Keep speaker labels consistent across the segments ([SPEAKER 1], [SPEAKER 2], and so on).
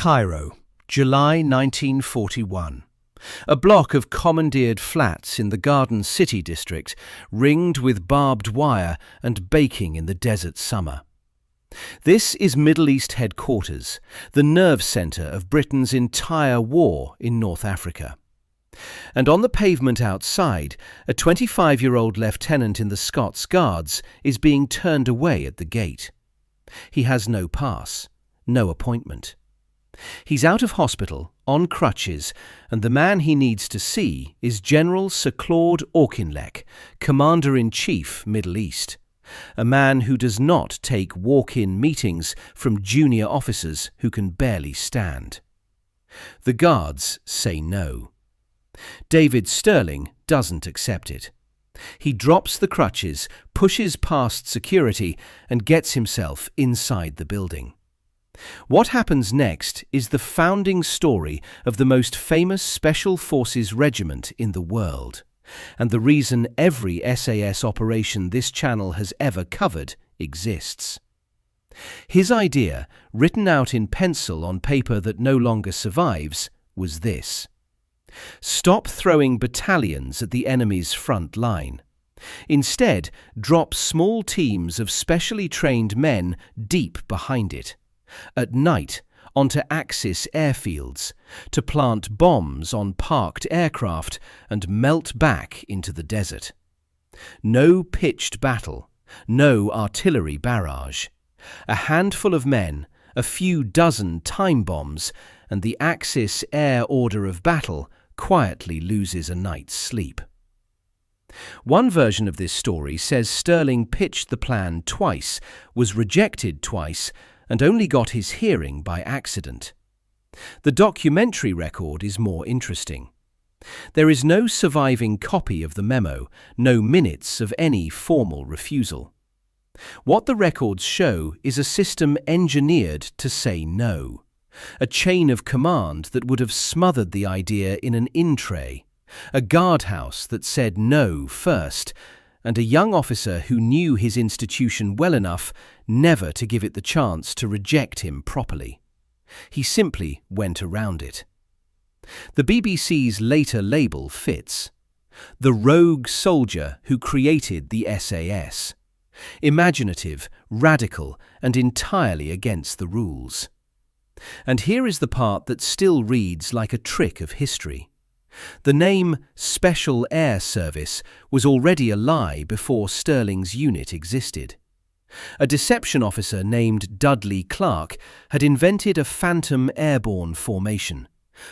[SPEAKER 1] Cairo, July 1941. A block of commandeered flats in the Garden City district, ringed with barbed wire and baking in the desert summer. This is Middle East headquarters, the nerve centre of Britain's entire war in North Africa. And on the pavement outside, a 25-year-old lieutenant in the Scots Guards is being turned away at the gate. He has no pass, no appointment. He's out of hospital, on crutches, and the man he needs to see is General Sir Claude Auchinleck, Commander-in-Chief, Middle East, a man who does not take walk-in meetings from junior officers who can barely stand. The Guards say no. David Stirling doesn't accept it. He drops the crutches, pushes past security, and gets himself inside the building. What happens next is the founding story of the most famous Special Forces regiment in the world, and the reason every SAS operation this channel has ever covered exists. His idea, written out in pencil on paper that no longer survives, was this: stop throwing battalions at the enemy's front line. Instead, drop small teams of specially trained men deep behind it, at night onto Axis airfields, to plant bombs on parked aircraft and melt back into the desert. No pitched battle, no artillery barrage. A handful of men, a few dozen time bombs, and the Axis air order of battle quietly loses a night's sleep. One version of this story says Stirling pitched the plan twice, was rejected twice, and only got his hearing by accident. The documentary record is more interesting. There is no surviving copy of the memo, no minutes of any formal refusal. What the records show is a system engineered to say no, a chain of command that would have smothered the idea in an in-tray, a guardhouse that said no first, and a young officer who knew his institution well enough never to give it the chance to reject him properly. He simply went around it. The BBC's later label fits: the rogue soldier who created the SAS. Imaginative, radical, and entirely against the rules. And here is the part that still reads like a trick of history. The name Special Air Service was already a lie before Stirling's unit existed. A deception officer named Dudley Clark had invented a phantom airborne formation,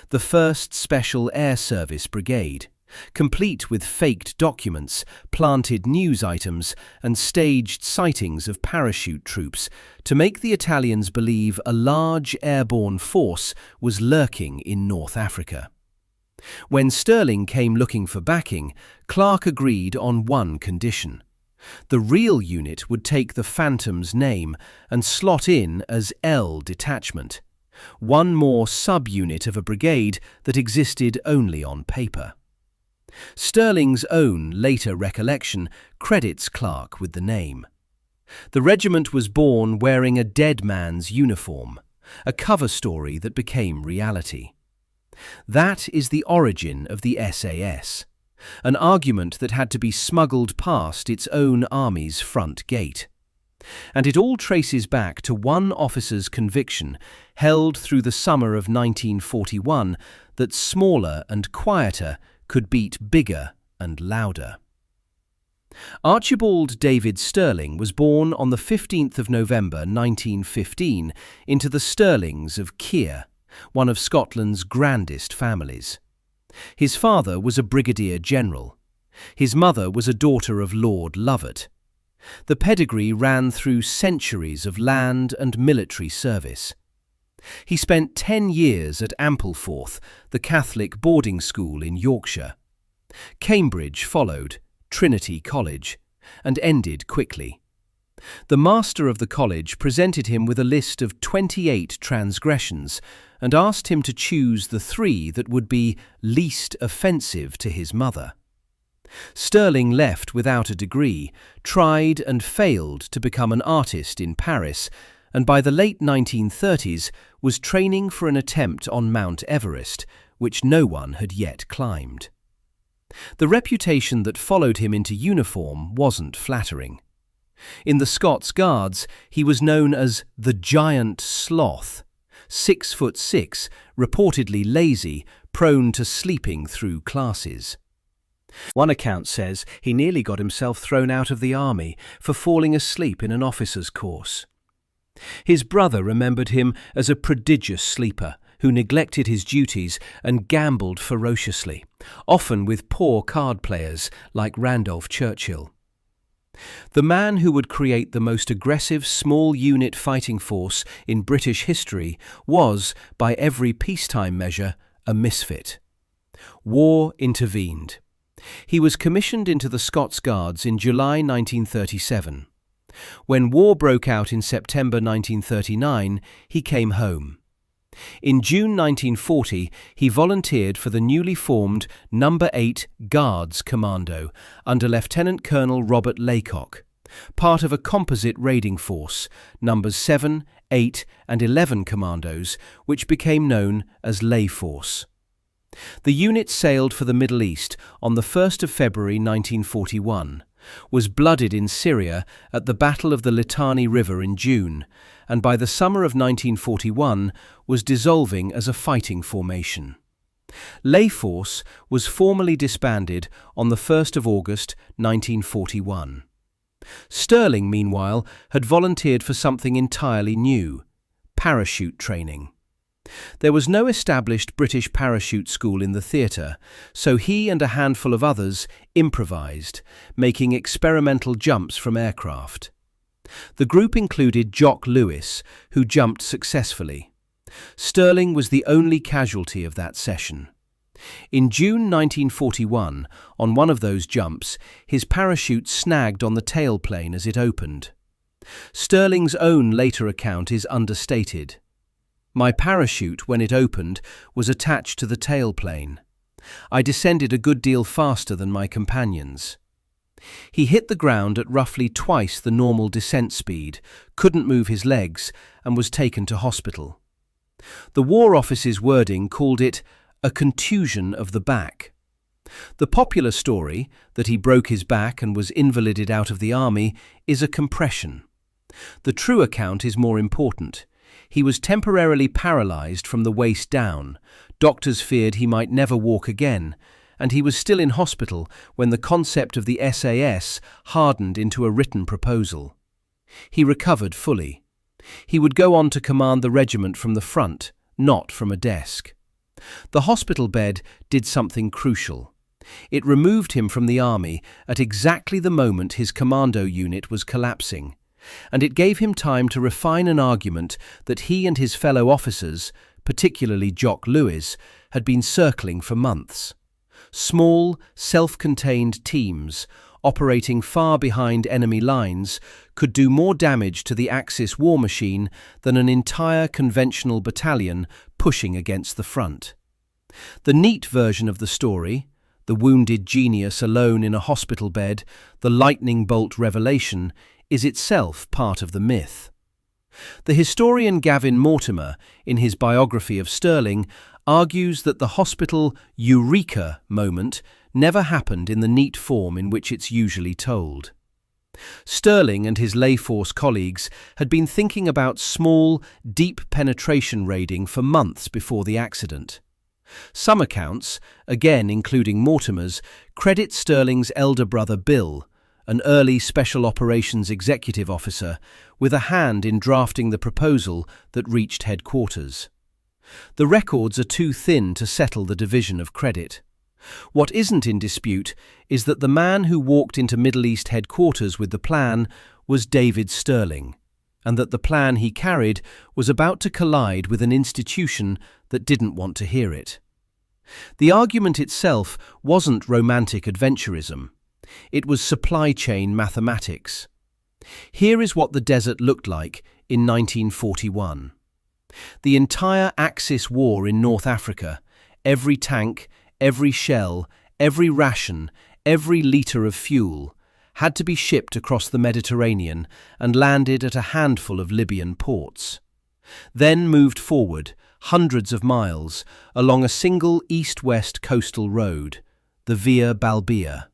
[SPEAKER 1] the 1st Special Air Service Brigade, complete with faked documents, planted news items, and staged sightings of parachute troops to make the Italians believe a large airborne force was lurking in North Africa. When Stirling came looking for backing, Clark agreed on one condition: the real unit would take the Phantom's name and slot in as L Detachment, one more sub-unit of a brigade that existed only on paper. Stirling's own later recollection credits Clark with the name. The regiment was born wearing a dead man's uniform, a cover story that became reality. That is the origin of the SAS, an argument that had to be smuggled past its own army's front gate. And it all traces back to one officer's conviction, held through the summer of 1941, that smaller and quieter could beat bigger and louder. Archibald David Stirling was born on the 15th of November 1915 into the Stirlings of Keir, one of Scotland's grandest families. His father was a brigadier general. His mother was a daughter of Lord Lovat. The pedigree ran through centuries of land and military service. He spent 10 years at Ampleforth, the Catholic boarding school in Yorkshire. Cambridge followed, Trinity College, and ended quickly. The master of the college presented him with a list of 28 transgressions and asked him to choose the 3 that would be least offensive to his mother. Stirling left without a degree, tried and failed to become an artist in Paris, and by the late 1930s was training for an attempt on Mount Everest, which no one had yet climbed. The reputation that followed him into uniform wasn't flattering. In the Scots Guards, he was known as the Giant Sloth, 6'6", reportedly lazy, prone to sleeping through classes. One account says he nearly got himself thrown out of the army for falling asleep in an officer's course. His brother remembered him as a prodigious sleeper who neglected his duties and gambled ferociously, often with poor card players like Randolph Churchill. The man who would create the most aggressive small unit fighting force in British history was, by every peacetime measure, a misfit. War intervened. He was commissioned into the Scots Guards in July 1937. When war broke out in September 1939, he came home. In June 1940, he volunteered for the newly formed No. 8 Guards Commando under Lieutenant Colonel Robert Laycock, part of a composite raiding force, Numbers 7, 8 and 11 Commandos, which became known as Lay Force. The unit sailed for the Middle East on the 1st of February 1941, was blooded in Syria at the Battle of the Litani River in June, and by the summer of 1941 was dissolving as a fighting formation. Lay Force was formally disbanded on the 1st of August 1941. Stirling, meanwhile, had volunteered for something entirely new: parachute training. There was no established British parachute school in the theatre, so he and a handful of others improvised, making experimental jumps from aircraft. The group included Jock Lewis, who jumped successfully. Stirling was the only casualty of that session. In June 1941, on one of those jumps, his parachute snagged on the tailplane as it opened. Stirling's own later account is understated. "My parachute, when it opened, was attached to the tailplane. I descended a good deal faster than my companions." He hit the ground at roughly twice the normal descent speed, couldn't move his legs, and was taken to hospital. The War Office's wording called it a contusion of the back. The popular story, that he broke his back and was invalided out of the army, is a compression. The true account is more important. He was temporarily paralyzed from the waist down. Doctors feared he might never walk again, and he was still in hospital when the concept of the SAS hardened into a written proposal. He recovered fully. He would go on to command the regiment from the front, not from a desk. The hospital bed did something crucial. It removed him from the army at exactly the moment his commando unit was collapsing, and it gave him time to refine an argument that he and his fellow officers, particularly Jock Lewis, had been circling for months. Small, self-contained teams, operating far behind enemy lines, could do more damage to the Axis war machine than an entire conventional battalion pushing against the front. The neat version of the story, the wounded genius alone in a hospital bed, the lightning bolt revelation, is itself part of the myth. The historian Gavin Mortimer, in his biography of Stirling, argues that the hospital eureka moment never happened in the neat form in which it's usually told. Stirling and his lay force colleagues had been thinking about small, deep penetration raiding for months before the accident. Some accounts, again including Mortimer's, credit Stirling's elder brother Bill, an early Special Operations executive officer, with a hand in drafting the proposal that reached headquarters. The records are too thin to settle the division of credit. What isn't in dispute is that the man who walked into Middle East headquarters with the plan was David Stirling, and that the plan he carried was about to collide with an institution that didn't want to hear it. The argument itself wasn't romantic adventurism. It was supply chain mathematics. Here is what the desert looked like in 1941. The entire Axis war in North Africa, every tank, every shell, every ration, every litre of fuel, had to be shipped across the Mediterranean and landed at a handful of Libyan ports. Then moved forward, hundreds of miles, along a single east-west coastal road, the Via Balbia.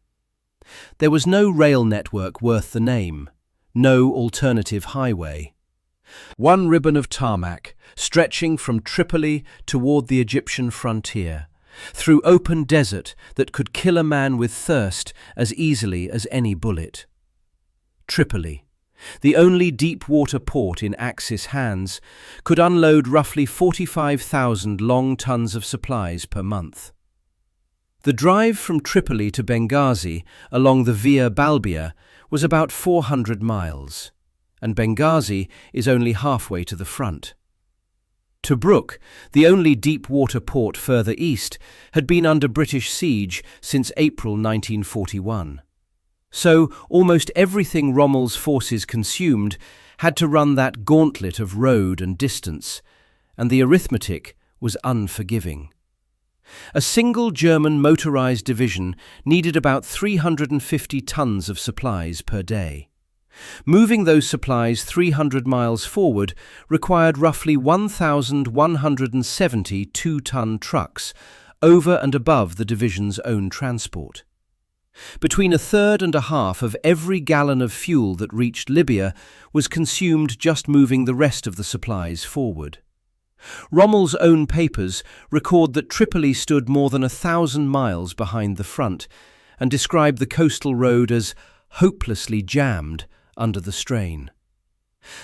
[SPEAKER 1] There was no rail network worth the name, no alternative highway. One ribbon of tarmac, stretching from Tripoli toward the Egyptian frontier, through open desert that could kill a man with thirst as easily as any bullet. Tripoli, the only deep-water port in Axis hands, could unload roughly 45,000 long tons of supplies per month. The drive from Tripoli to Benghazi along the Via Balbia was about 400 miles, and Benghazi is only halfway to the front. Tobruk, the only deep-water port further east, had been under British siege since April 1941. So almost everything Rommel's forces consumed had to run that gauntlet of road and distance, and the arithmetic was unforgiving. A single German motorized division needed about 350 tons of supplies per day. Moving those supplies 300 miles forward required roughly 1,170 two-ton trucks, over and above the division's own transport. Between a third and a half of every gallon of fuel that reached Libya was consumed just moving the rest of the supplies forward. Rommel's own papers record that Tripoli stood more than 1,000 miles behind the front and described the coastal road as hopelessly jammed under the strain.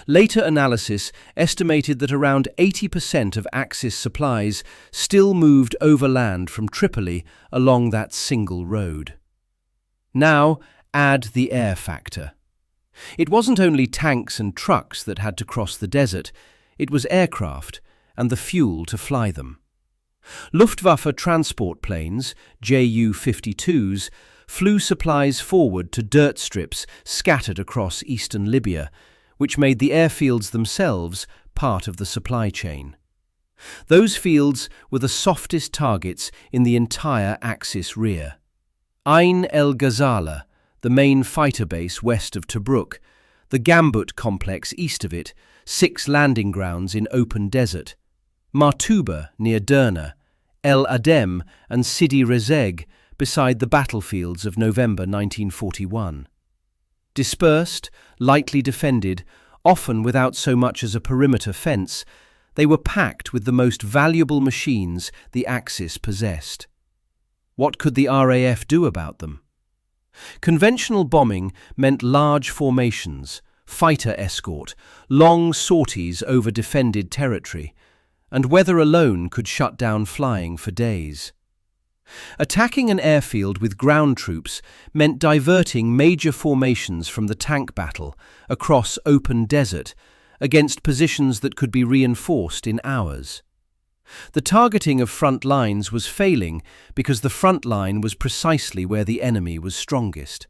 [SPEAKER 1] Later analysis estimated that around 80% of Axis supplies still moved overland from Tripoli along that single road. Now add the air factor. It wasn't only tanks and trucks that had to cross the desert, it was aircraft and the fuel to fly them. Luftwaffe transport planes, Ju-52s, flew supplies forward to dirt strips scattered across eastern Libya, which made the airfields themselves part of the supply chain. Those fields were the softest targets in the entire Axis rear. Ain el-Ghazala, the main fighter base west of Tobruk, the Gambut complex east of it, 6 landing grounds in open desert, Martuba near Derna, El Adem and Sidi Rezeg beside the battlefields of November 1941. Dispersed, lightly defended, often without so much as a perimeter fence, they were packed with the most valuable machines the Axis possessed. What could the RAF do about them? Conventional bombing meant large formations, fighter escort, long sorties over defended territory, and weather alone could shut down flying for days. Attacking an airfield with ground troops meant diverting major formations from the tank battle across open desert against positions that could be reinforced in hours. The targeting of front lines was failing because the front line was precisely where the enemy was strongest.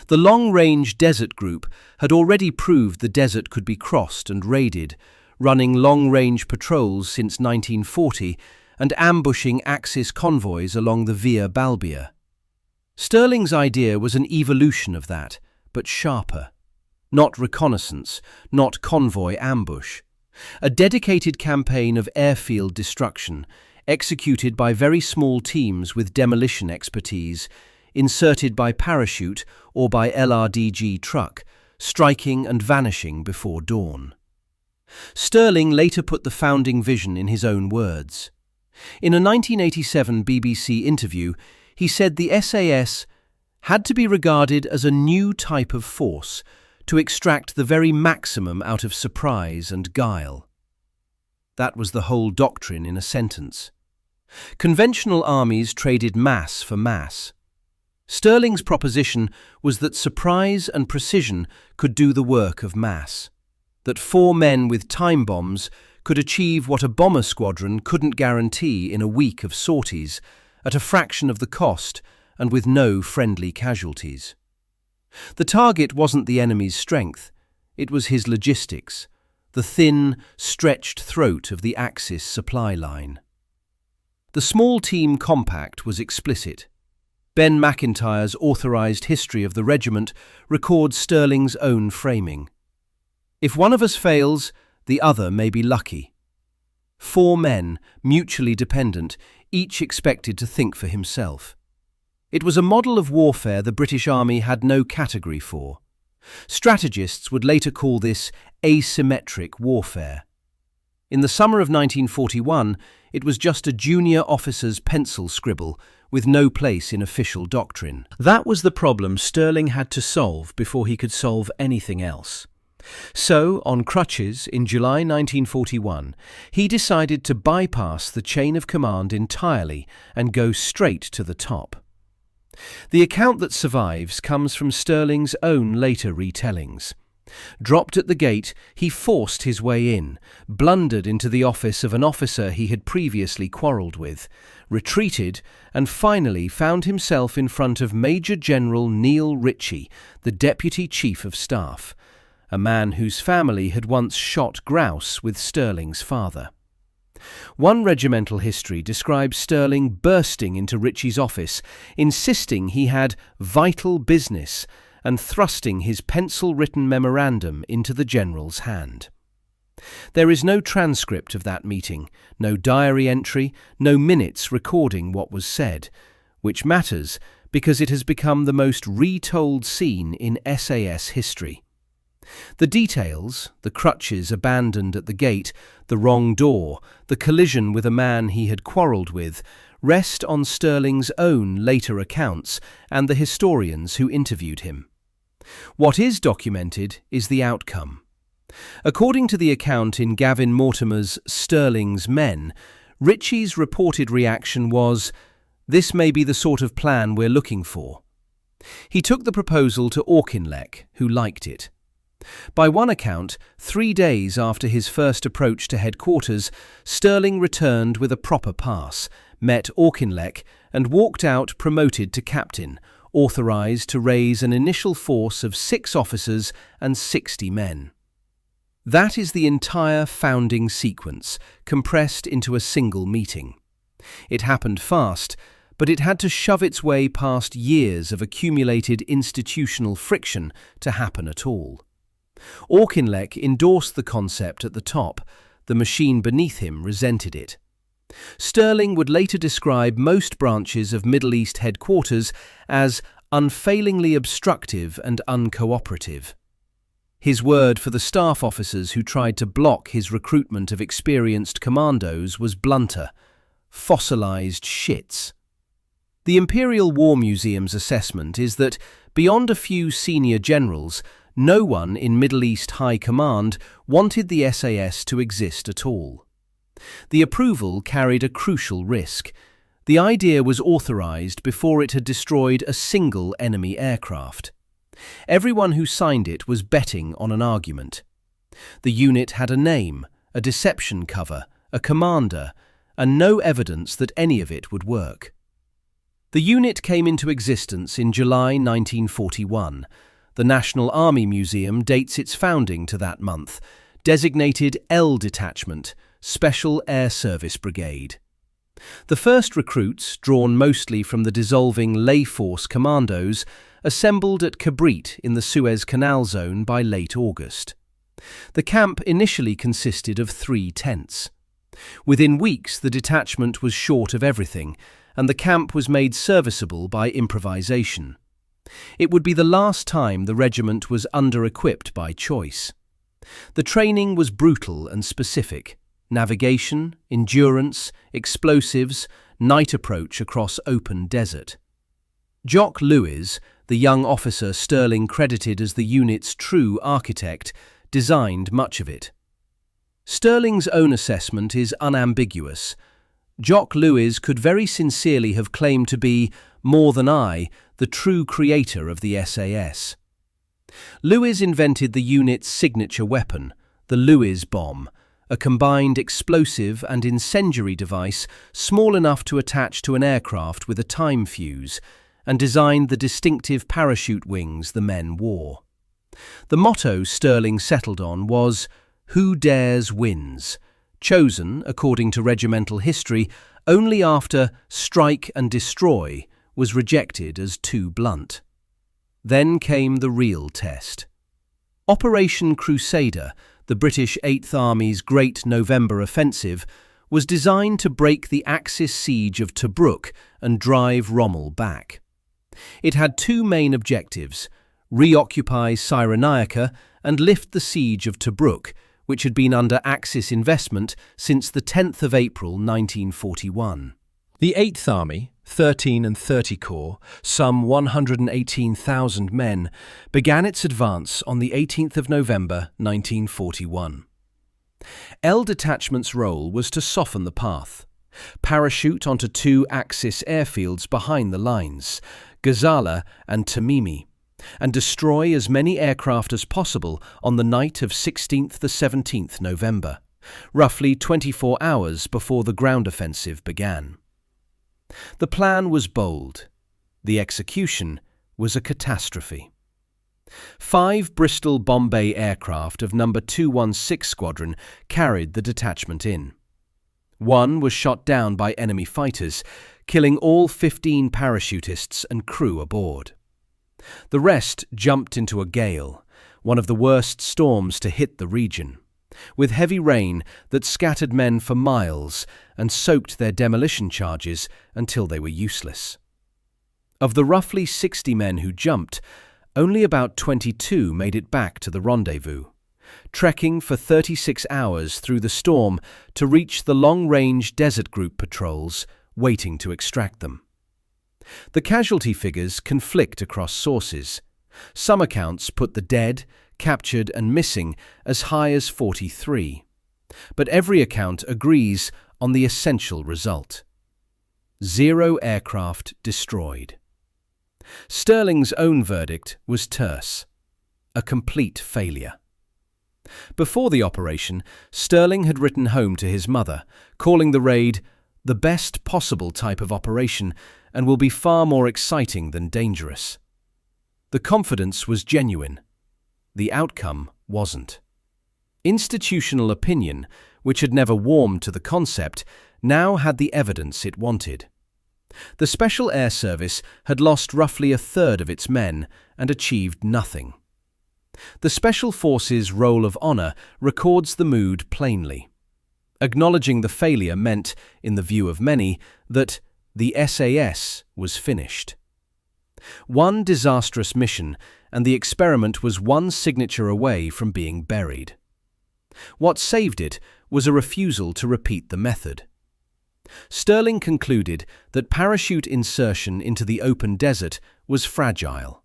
[SPEAKER 1] The long-range desert group had already proved the desert could be crossed and raided, running long-range patrols since 1940 and ambushing Axis convoys along the Via Balbia. Stirling's idea was an evolution of that, but sharper. Not reconnaissance, not convoy ambush. A dedicated campaign of airfield destruction, executed by very small teams with demolition expertise, inserted by parachute or by LRDG truck, striking and vanishing before dawn. Stirling later put the founding vision in his own words. In a 1987 BBC interview, he said the SAS had to be regarded as a new type of force to extract the very maximum out of surprise and guile. That was the whole doctrine in a sentence. Conventional armies traded mass for mass. Stirling's proposition was that surprise and precision could do the work of mass, that 4 men with time bombs could achieve what a bomber squadron couldn't guarantee in a week of sorties, at a fraction of the cost and with no friendly casualties. The target wasn't the enemy's strength, it was his logistics, the thin, stretched throat of the Axis supply line. The small team compact was explicit. Ben Macintyre's authorised history of the regiment records Stirling's own framing. If one of us fails, the other may be lucky. 4 men, mutually dependent, each expected to think for himself. It was a model of warfare the British Army had no category for. Strategists would later call this asymmetric warfare. In the summer of 1941, it was just a junior officer's pencil scribble with no place in official doctrine. That was the problem Stirling had to solve before he could solve anything else. So, on crutches, in July 1941, he decided to bypass the chain of command entirely and go straight to the top. The account that survives comes from Stirling's own later retellings. Dropped at the gate, he forced his way in, blundered into the office of an officer he had previously quarrelled with, retreated, and finally found himself in front of Major General Neil Ritchie, the Deputy Chief of Staff, a man whose family had once shot grouse with Stirling's father. One regimental history describes Stirling bursting into Ritchie's office, insisting he had vital business and thrusting his pencil-written memorandum into the general's hand. There is no transcript of that meeting, no diary entry, no minutes recording what was said, which matters because it has become the most retold scene in SAS history. The details, the crutches abandoned at the gate, the wrong door, the collision with a man he had quarrelled with, rest on Stirling's own later accounts and the historians who interviewed him. What is documented is the outcome. According to the account in Gavin Mortimer's Stirling's Men, Ritchie's reported reaction was, "This may be the sort of plan we're looking for." He took the proposal to Auchinleck, who liked it. By one account, 3 days after his first approach to headquarters, Stirling returned with a proper pass, met Auchinleck, and walked out promoted to captain, authorised to raise an initial force of 6 officers and 60 men. That is the entire founding sequence, compressed into a single meeting. It happened fast, but it had to shove its way past years of accumulated institutional friction to happen at all. Auchinleck endorsed the concept at the top. The machine beneath him resented it. Stirling would later describe most branches of Middle East headquarters as unfailingly obstructive and uncooperative. His word for the staff officers who tried to block his recruitment of experienced commandos was blunter: fossilized shits. The Imperial War Museum's assessment is that, beyond a few senior generals, no one in Middle East high command wanted the SAS to exist at all. The approval carried a crucial risk. The idea was authorised before it had destroyed a single enemy aircraft. Everyone who signed it was betting on an argument. The unit had a name, a deception cover, a commander, and no evidence that any of it would work. The unit came into existence in July 1941. The National Army Museum dates its founding to that month, designated L Detachment, Special Air Service Brigade. The first recruits, drawn mostly from the dissolving Lay Force commandos, assembled at Kabrit in the Suez Canal zone by late August. The camp initially consisted of 3 tents. Within weeks, the detachment was short of everything, and the camp was made serviceable by improvisation. It would be the last time the regiment was under-equipped by choice. The training was brutal and specific: navigation, endurance, explosives, night approach across open desert. Jock Lewis, the young officer Stirling credited as the unit's true architect, designed much of it. Stirling's own assessment is unambiguous. Jock Lewis could very sincerely have claimed to be, more than I, the true creator of the SAS. Lewis invented the unit's signature weapon, the Lewis bomb, a combined explosive and incendiary device small enough to attach to an aircraft with a time fuse, and designed the distinctive parachute wings the men wore. The motto Stirling settled on was, "Who dares wins," chosen, according to regimental history, only after strike and destroy was rejected as too blunt. Then came the real test. Operation Crusader, the British Eighth Army's Great November Offensive, was designed to break the Axis siege of Tobruk and drive Rommel back. It had two main objectives: reoccupy Cyrenaica and lift the siege of Tobruk, which had been under Axis investment since the 10th of April 1941. The Eighth Army, 13 and 30 Corps, some 118,000 men, began its advance on the 18th of November 1941. L Detachment's role was to soften the path, parachute onto two Axis airfields behind the lines, Gazala and Tamimi, and destroy as many aircraft as possible on the night of 16th to 17th November, roughly 24 hours before the ground offensive began. The plan was bold. The execution was a catastrophe. 5 Bristol Bombay aircraft of No. 216 Squadron carried the detachment in. 1 was shot down by enemy fighters, killing all 15 parachutists and crew aboard. The rest jumped into a gale, one of the worst storms to hit the region, with heavy rain that scattered men for miles and soaked their demolition charges until they were useless. Of the roughly 60 men who jumped, only about 22 made it back to the rendezvous, trekking for 36 hours through the storm to reach the long-range desert group patrols waiting to extract them. The casualty figures conflict across sources. Some accounts put the dead, captured and missing as high as 43. But every account agrees on the essential result: 0 aircraft destroyed. Stirling's own verdict was terse: a complete failure. Before the operation, Stirling had written home to his mother, calling the raid the best possible type of operation and will be far more exciting than dangerous. The confidence was genuine. The outcome wasn't. Institutional opinion, which had never warmed to the concept, now had the evidence it wanted. The Special Air Service had lost roughly a third of its men and achieved nothing. The Special Forces' roll of honour records the mood plainly. Acknowledging the failure meant, in the view of many, that the SAS was finished. One disastrous mission, and the experiment was one signature away from being buried. What saved it was a refusal to repeat the method. Stirling concluded that parachute insertion into the open desert was fragile,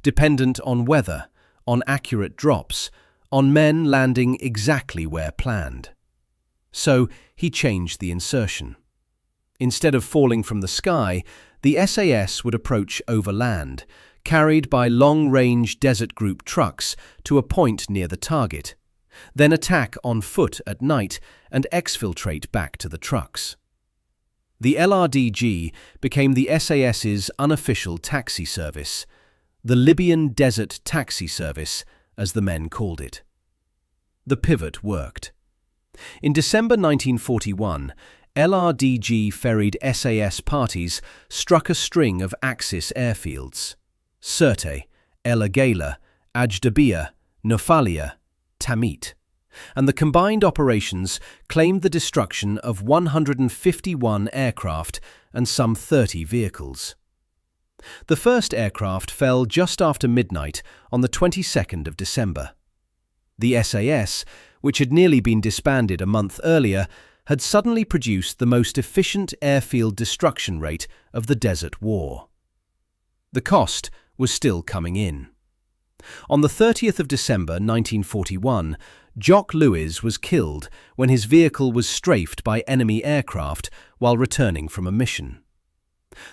[SPEAKER 1] dependent on weather, on accurate drops, on men landing exactly where planned. So he changed the insertion. Instead of falling from the sky, the SAS would approach over land, carried by long-range desert group trucks to a point near the target, then attack on foot at night and exfiltrate back to the trucks. The LRDG became the SAS's unofficial taxi service, the Libyan Desert Taxi Service, as the men called it. The pivot worked. In December 1941, LRDG ferried SAS parties struck a string of Axis airfields: Sirte, El Agheila, Ajdabiyah, Nofalia, Tamit, and the combined operations claimed the destruction of 151 aircraft and some 30 vehicles. The first aircraft fell just after midnight on the 22nd of December. The SAS, which had nearly been disbanded a month earlier, had suddenly produced the most efficient airfield destruction rate of the Desert War. The cost was still coming in. On the 30th of December 1941, Jock Lewis was killed when his vehicle was strafed by enemy aircraft while returning from a mission.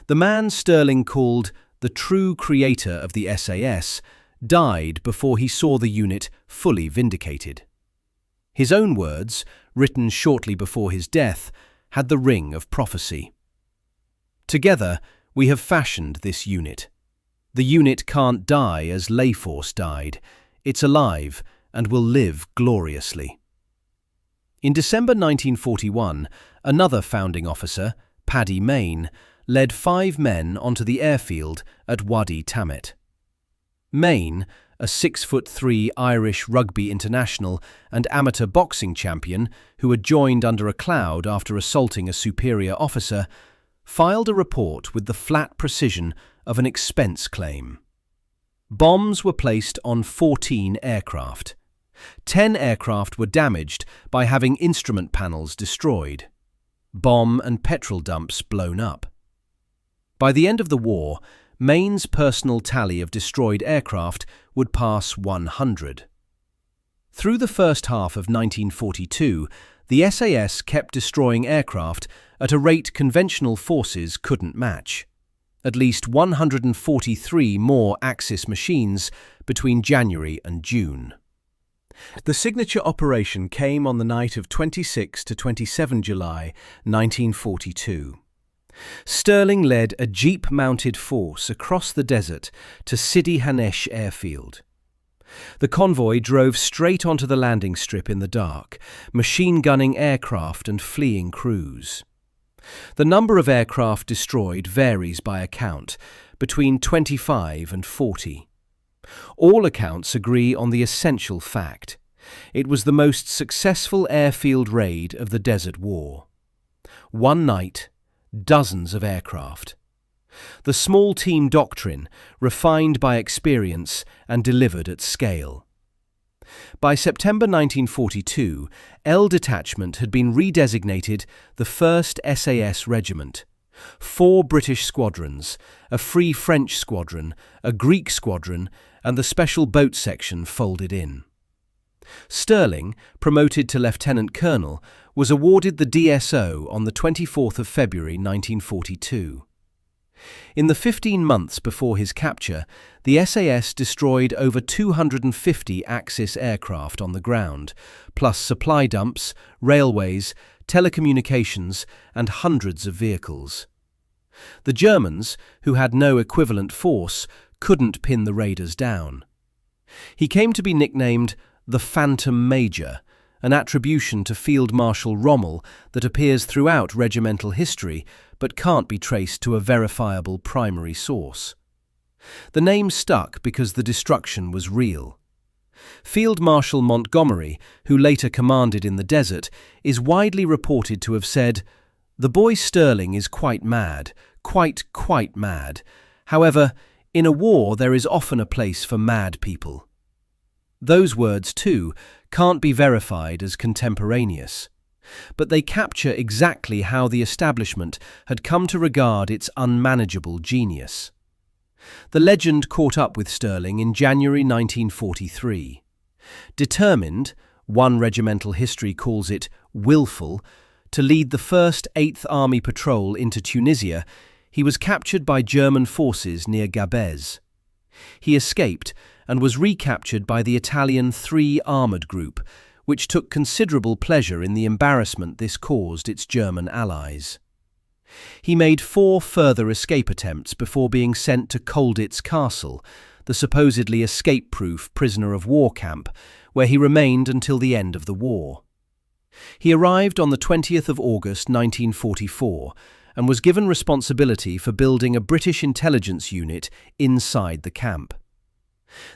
[SPEAKER 1] The man Stirling called the true creator of the SAS died before he saw the unit fully vindicated. His own words, written shortly before his death, had the ring of prophecy. "Together, we have fashioned this unit. The unit can't die as Layforce died. It's alive and will live gloriously." In December 1941, another founding officer, Paddy Mayne, led 5 men onto the airfield at Wadi Tamet. Mayne, a 6'3" Irish rugby international and amateur boxing champion who had joined under a cloud after assaulting a superior officer, filed a report with the flat precision of an expense claim. Bombs were placed on 14 aircraft. 10 aircraft were damaged by having instrument panels destroyed. Bomb and petrol dumps blown up. By the end of the war, Mayne's personal tally of destroyed aircraft would pass 100. Through the first half of 1942, the SAS kept destroying aircraft at a rate conventional forces couldn't match. At least 143 more Axis machines between January and June. The signature operation came on the night of 26 to 27 July 1942. Stirling led a jeep-mounted force across the desert to Sidi Hanesh airfield. The convoy drove straight onto the landing strip in the dark, machine-gunning aircraft and fleeing crews. The number of aircraft destroyed varies by account, between 25 and 40. All accounts agree on the essential fact: it was the most successful airfield raid of the Desert War. One night, dozens of aircraft. The small team doctrine, refined by experience and delivered at scale. By September 1942, L Detachment had been redesignated the 1st SAS Regiment. 4 British squadrons, a Free French squadron, a Greek squadron, and the Special Boat Section folded in. Stirling, promoted to Lieutenant Colonel, was awarded the DSO on the 24th of February 1942. In the 15 months before his capture, the SAS destroyed over 250 Axis aircraft on the ground, plus supply dumps, railways, telecommunications, and hundreds of vehicles. The Germans, who had no equivalent force, couldn't pin the raiders down. He came to be nicknamed the Phantom Major, an attribution to Field Marshal Rommel that appears throughout regimental history but can't be traced to a verifiable primary source. The name stuck because the destruction was real. Field Marshal Montgomery, who later commanded in the desert, is widely reported to have said, "The boy Stirling is quite mad, quite mad. However, in a war there is often a place for mad people." Those words, too, can't be verified as contemporaneous, but they capture exactly how the establishment had come to regard its unmanageable genius. The legend caught up with Stirling in January 1943. Determined, one regimental history calls it willful, to lead the 1st 8th Army Patrol into Tunisia, he was captured by German forces near Gabez. He escaped and was recaptured by the Italian 3 Armoured Group, which took considerable pleasure in the embarrassment this caused its German allies. He made 4 further escape attempts before being sent to Colditz Castle, the supposedly escape-proof prisoner-of-war camp, where he remained until the end of the war. He arrived on the 20th of August 1944 and was given responsibility for building a British intelligence unit inside the camp.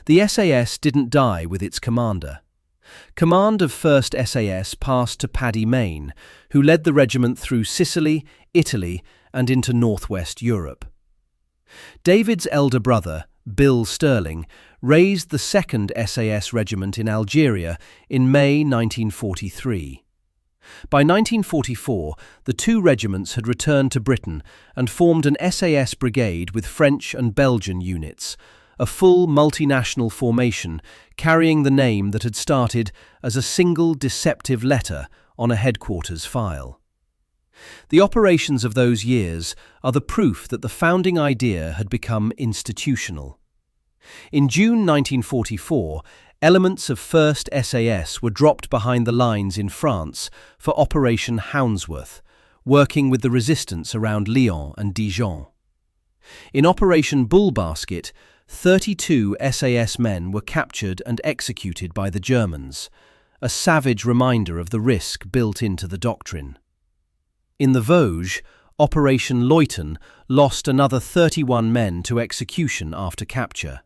[SPEAKER 1] The SAS didn't die with its commander. Command of 1st SAS passed to Paddy Mayne, who led the regiment through Sicily, Italy, and into northwest Europe. David's elder brother, Bill Stirling, raised the 2nd SAS Regiment in Algeria in May 1943. By 1944, the 2 regiments had returned to Britain and formed an SAS brigade with French and Belgian units, a full multinational formation carrying the name that had started as a single deceptive letter on a headquarters file. The operations of those years are the proof that the founding idea had become institutional. In June 1944, elements of 1st SAS were dropped behind the lines in France for Operation Houndsworth, working with the resistance around Lyon and Dijon. In Operation Bullbasket, 32 SAS men were captured and executed by the Germans, a savage reminder of the risk built into the doctrine. In the Vosges, Operation Leuthen lost another 31 men to execution after capture.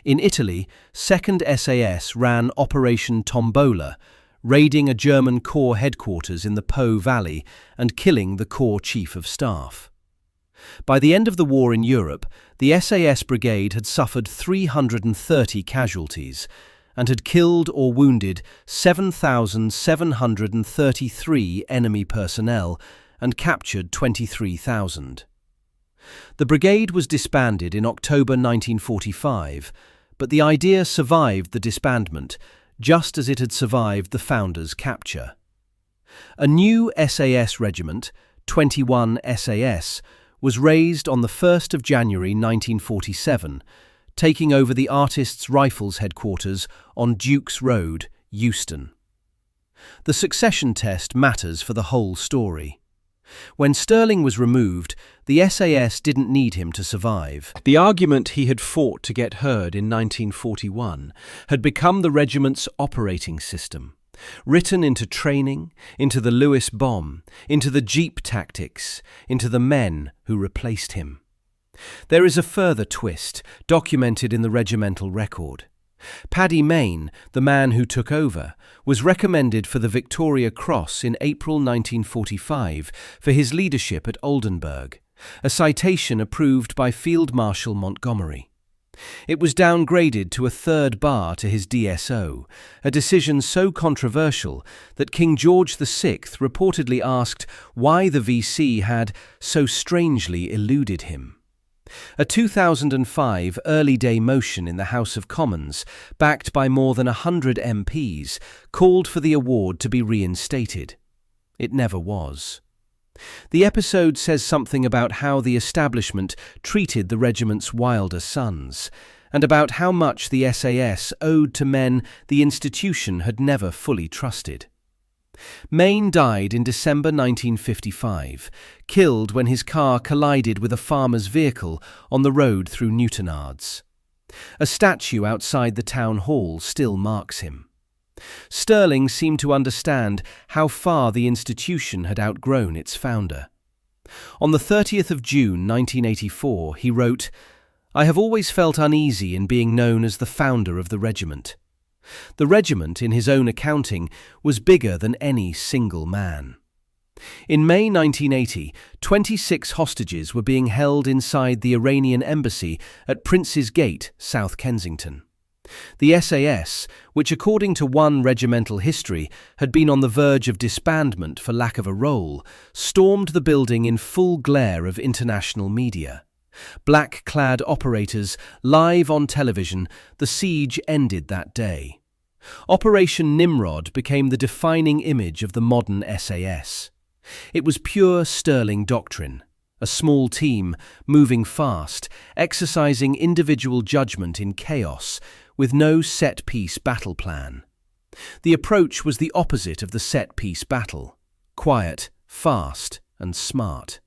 [SPEAKER 1] In Italy, 2nd SAS ran Operation Tombola, raiding a German Corps headquarters in the Po Valley and killing the Corps Chief of Staff. By the end of the war in Europe, the SAS brigade had suffered 330 casualties and had killed or wounded 7,733 enemy personnel and captured 23,000. The brigade was disbanded in October 1945, but the idea survived the disbandment, just as it had survived the founders' capture. A new SAS regiment, 21 SAS, was raised on the 1st of January 1947, taking over the Artists' Rifles headquarters on Duke's Road, Euston. The succession test matters for the whole story. When Stirling was removed, the SAS didn't need him to survive. The argument he had fought to get heard in 1941 had become the regiment's operating system, written into training, into the Lewis bomb, into the Jeep tactics, into the men who replaced him. There is a further twist, documented in the regimental record. Paddy Mayne, the man who took over, was recommended for the Victoria Cross in April 1945 for his leadership at Oldenburg, a citation approved by Field Marshal Montgomery. It was downgraded to a 3rd bar to his DSO, a decision so controversial that King George VI reportedly asked why the VC had so strangely eluded him. A 2005 early-day motion in the House of Commons, backed by more than 100 MPs, called for the award to be reinstated. It never was. The episode says something about how the establishment treated the regiment's wilder sons, and about how much the SAS owed to men the institution had never fully trusted. Mayne died in December 1955, killed when his car collided with a farmer's vehicle on the road through Newtonards. A statue outside the town hall still marks him. Stirling seemed to understand how far the institution had outgrown its founder. On the 30th of June 1984, he wrote, "I have always felt uneasy in being known as the founder of the regiment." The regiment, in his own accounting, was bigger than any single man. In May 1980, 26 hostages were being held inside the Iranian embassy at Prince's Gate, South Kensington. The SAS, which according to one regimental history had been on the verge of disbandment for lack of a role, stormed the building in full glare of international media. Black-clad operators, live on television, the siege ended that day. Operation Nimrod became the defining image of the modern SAS. It was pure Stirling doctrine, a small team, moving fast, exercising individual judgment in chaos, with no set-piece battle plan. The approach was the opposite of the set-piece battle: quiet, fast, and smart.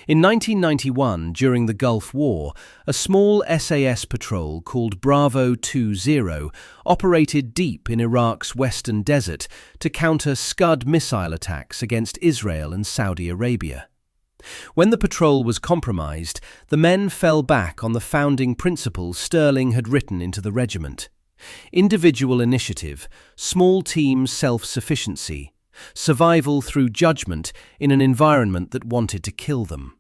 [SPEAKER 1] In 1991, during the Gulf War, a small SAS patrol called Bravo 20 operated deep in Iraq's western desert to counter Scud missile attacks against Israel and Saudi Arabia. When the patrol was compromised, the men fell back on the founding principles Stirling had written into the regiment: individual initiative, small team self-sufficiency, survival through judgment in an environment that wanted to kill them.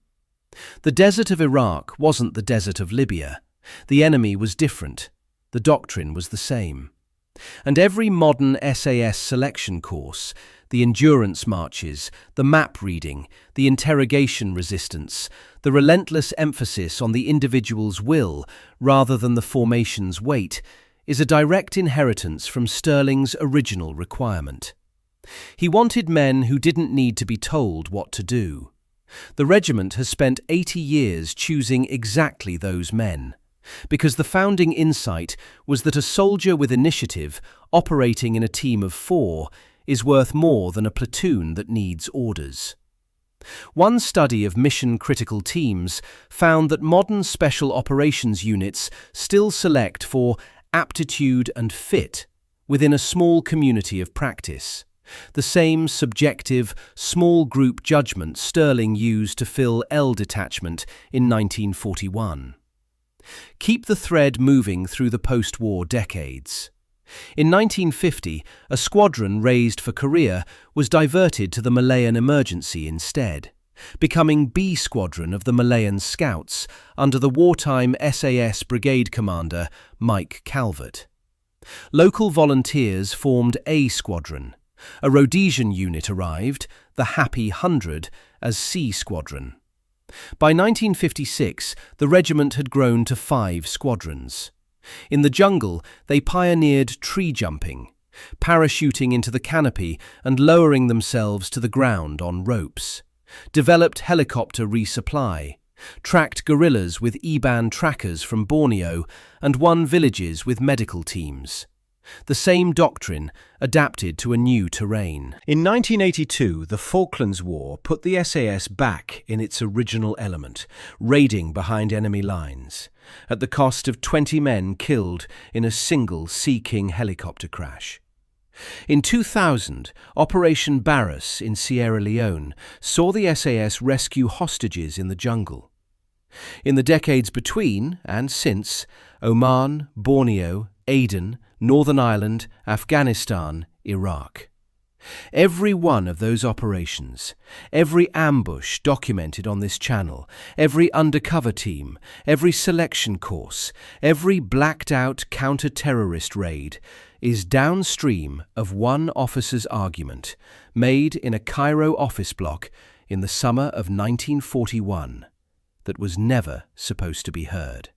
[SPEAKER 1] The desert of Iraq wasn't the desert of Libya. The enemy was different. The doctrine was the same. And every modern SAS selection course, the endurance marches, the map reading, the interrogation resistance, the relentless emphasis on the individual's will rather than the formation's weight, is a direct inheritance from Stirling's original requirement. He wanted men who didn't need to be told what to do. The regiment has spent 80 years choosing exactly those men, because the founding insight was that a soldier with initiative, operating in a team of 4, is worth more than a platoon that needs orders. One study of mission-critical teams found that modern special operations units still select for aptitude and fit within a small community of practice, The same subjective, small group judgment Stirling used to fill L Detachment in 1941. Keep the thread moving through the post-war decades. In 1950, a squadron raised for Korea was diverted to the Malayan emergency instead, becoming B Squadron of the Malayan Scouts under the wartime SAS brigade commander Mike Calvert. Local volunteers formed A Squadron. A Rhodesian unit arrived, the Happy 100, as C Squadron. By 1956, the regiment had grown to 5 squadrons. In the jungle, they pioneered tree jumping, parachuting into the canopy and lowering themselves to the ground on ropes, developed helicopter resupply, tracked guerrillas with E-band trackers from Borneo, and won villages with medical teams. The same doctrine adapted to a new terrain. In 1982, the Falklands War put the SAS back in its original element, raiding behind enemy lines, at the cost of 20 men killed in a single Sea King helicopter crash. In 2000, Operation Barras in Sierra Leone saw the SAS rescue hostages in the jungle. In the decades between and since, Oman, Borneo, Aden, Northern Ireland, Afghanistan, Iraq. Every one of those operations, every ambush documented on this channel, every undercover team, every selection course, every blacked-out counter-terrorist raid is downstream of one officer's argument made in a Cairo office block in the summer of 1941 that was never supposed to be heard.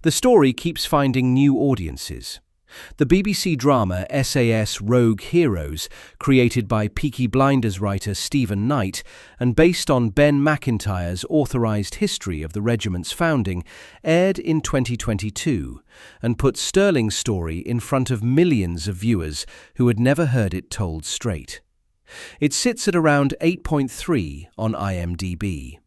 [SPEAKER 1] The story keeps finding new audiences. The BBC drama SAS Rogue Heroes, created by Peaky Blinders writer Stephen Knight and based on Ben McIntyre's authorised history of the regiment's founding, aired in 2022 and put Stirling's story in front of millions of viewers who had never heard it told straight. It sits at around 8.3 on IMDb.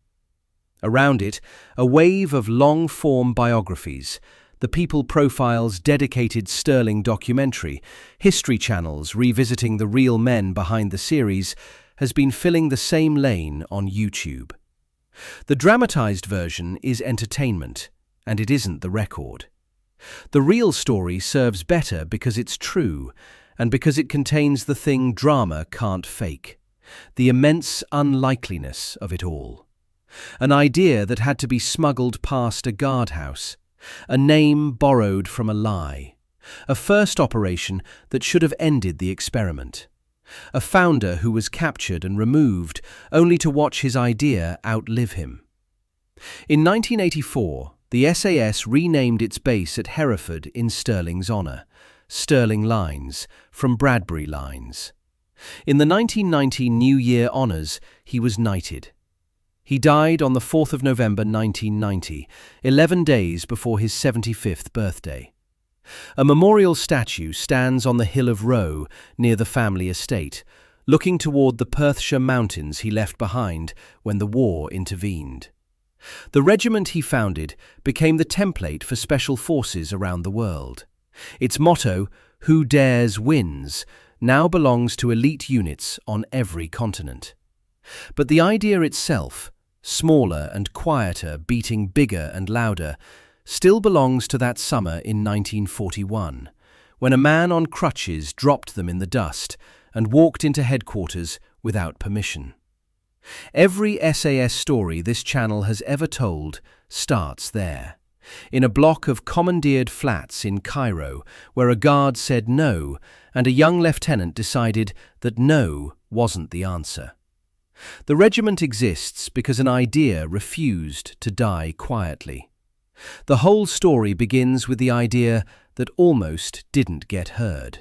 [SPEAKER 1] Around it, a wave of long-form biographies, the People Profile's dedicated Stirling documentary, History Channel's revisiting the real men behind the series, has been filling the same lane on YouTube. The dramatised version is entertainment, and it isn't the record. The real story serves better because it's true, and because it contains the thing drama can't fake, the immense unlikeliness of it all. An idea that had to be smuggled past a guardhouse, a name borrowed from a lie, a first operation that should have ended the experiment, a founder who was captured and removed only to watch his idea outlive him. In 1984, the SAS renamed its base at Hereford in Stirling's honour, Stirling Lines, from Bradbury Lines. In the 1990 New Year honours, he was knighted. He died on the 4th of November 1990, 11 days before his 75th birthday. A memorial statue stands on the Hill of Roe near the family estate, looking toward the Perthshire mountains he left behind when the war intervened. The regiment he founded became the template for special forces around the world. Its motto, "Who dares wins," now belongs to elite units on every continent. But the idea itself, smaller and quieter, beating bigger and louder, still belongs to that summer in 1941, when a man on crutches dropped them in the dust and walked into headquarters without permission. Every SAS story this channel has ever told starts there, in a block of commandeered flats in Cairo, where a guard said no, and a young lieutenant decided that no wasn't the answer. The regiment exists because an idea refused to die quietly. The whole story begins with the idea that almost didn't get heard.